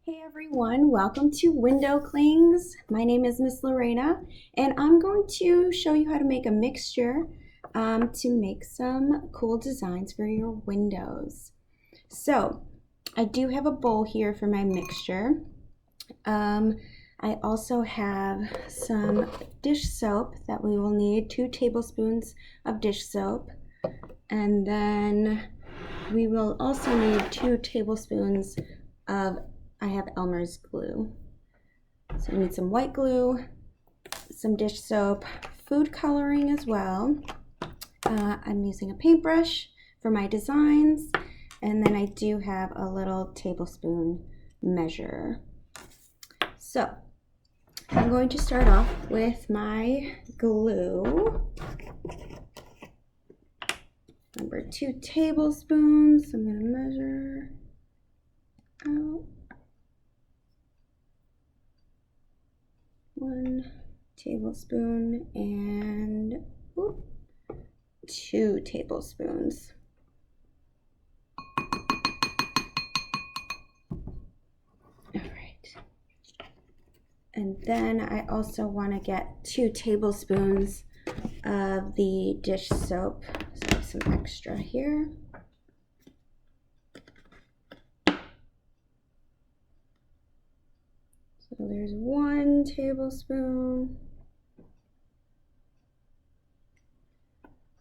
Hey everyone, welcome to Window Clings. My name is Miss Lorena and I'm going to show you how to make a mixture to make some cool designs for your windows. So I do have a bowl here for my mixture. I also have some dish soap that we will need, 2 tablespoons of dish soap, and then we will also need 2 tablespoons of I have Elmer's glue. So I need some white glue, some dish soap, food coloring as well. I'm using a paintbrush for my designs, and then I do have a little tablespoon measure. So I'm going to start off with my glue. Number 2 tablespoons. I'm going to measure out 1 tablespoon and 2 tablespoons. All right. And then I also want to get 2 tablespoons of the dish soap. So I have some extra here. So there's 1 tablespoon,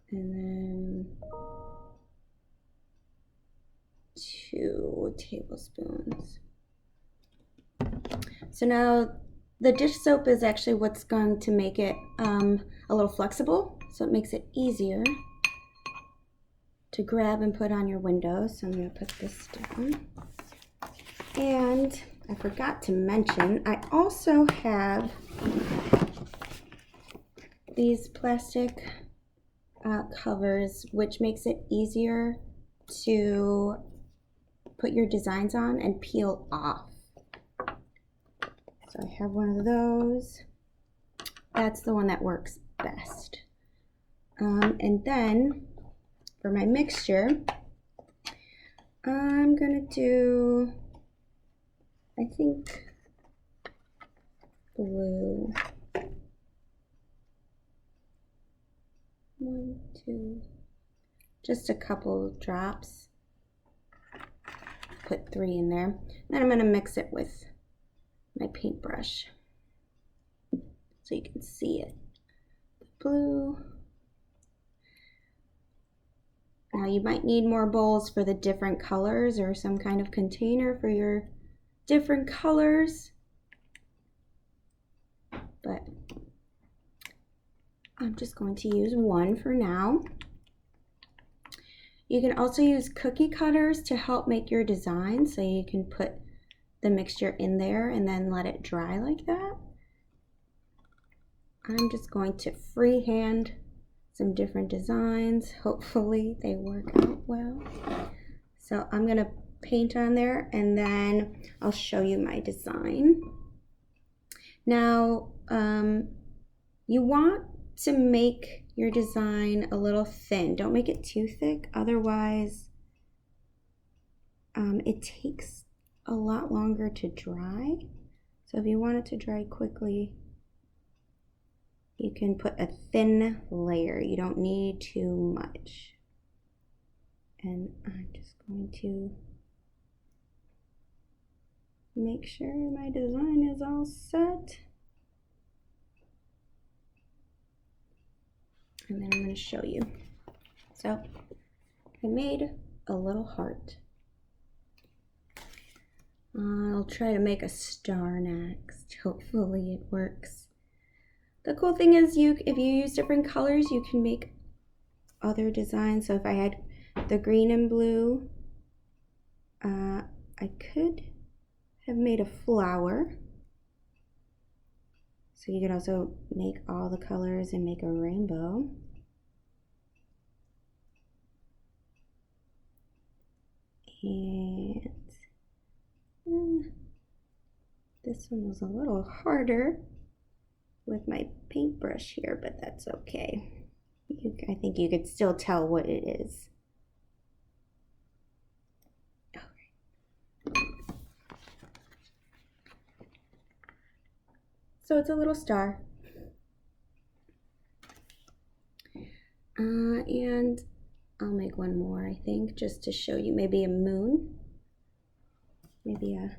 and then 2 tablespoons. So now the dish soap is actually what's going to make it a little flexible, so it makes it easier to grab and put on your window. So I'm going to put this down. And I forgot to mention, I also have these plastic covers, which makes it easier to put your designs on and peel off. So I have one of those. That's the one that works best. And then for my mixture, I'm gonna do, I think, blue. 1, 2, just a couple drops. Put 3 in there. Then I'm going to mix it with my paintbrush so you can see it. Blue. Now you might need more bowls for the different colors or some kind of container for your different colors, but I'm just going to use 1 for now. You can also use cookie cutters to help make your design, so you can put the mixture in there and then let it dry like that. I'm just going to freehand some different designs. Hopefully they work out well. So I'm going to paint on there and then I'll show you my design. Now, you want to make your design a little thin. Don't make it too thick, otherwise it takes a lot longer to dry. So if you want it to dry quickly, you can put a thin layer. You don't need too much. And I'm just going to make sure my design is all set. And then I'm going to show you. So I made a little heart. I'll try to make a star next. Hopefully it works. The cool thing is if you use different colors, you can make other designs. So if I had the green and blue, I could have made a flower. So you could also make all the colors and make a rainbow. And this one was a little harder with my paintbrush here, but that's okay. I think you could still tell what it is. So it's a little star. And I'll make one more, I think, just to show you, maybe a moon. Maybe a,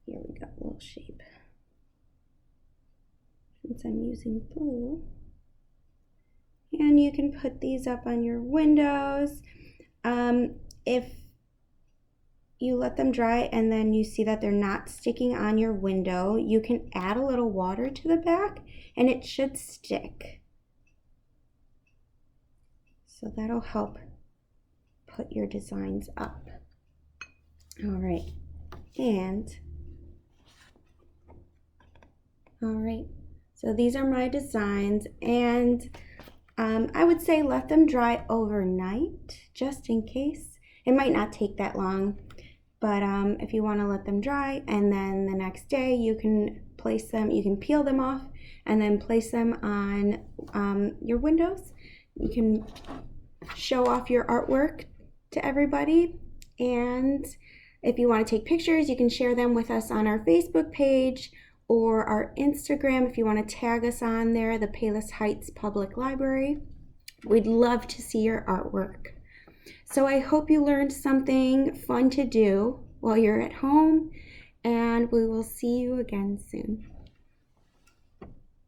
here we go, a little shape. Since I'm using blue. And you can put these up on your windows. If you let them dry and then you see that they're not sticking on your window, you can add a little water to the back and it should stick. So that'll help put your designs up. All right, so these are my designs, and I would say let them dry overnight just in case. It might not take that long, but if you want to let them dry and then the next day you can place them, you can peel them off and then place them on your windows. You can show off your artwork to everybody, and if you want to take pictures, you can share them with us on our Facebook page or our Instagram if you want to tag us on there, the Palos Heights Public Library. We'd love to see your artwork. So I hope you learned something fun to do while you're at home, and we will see you again soon.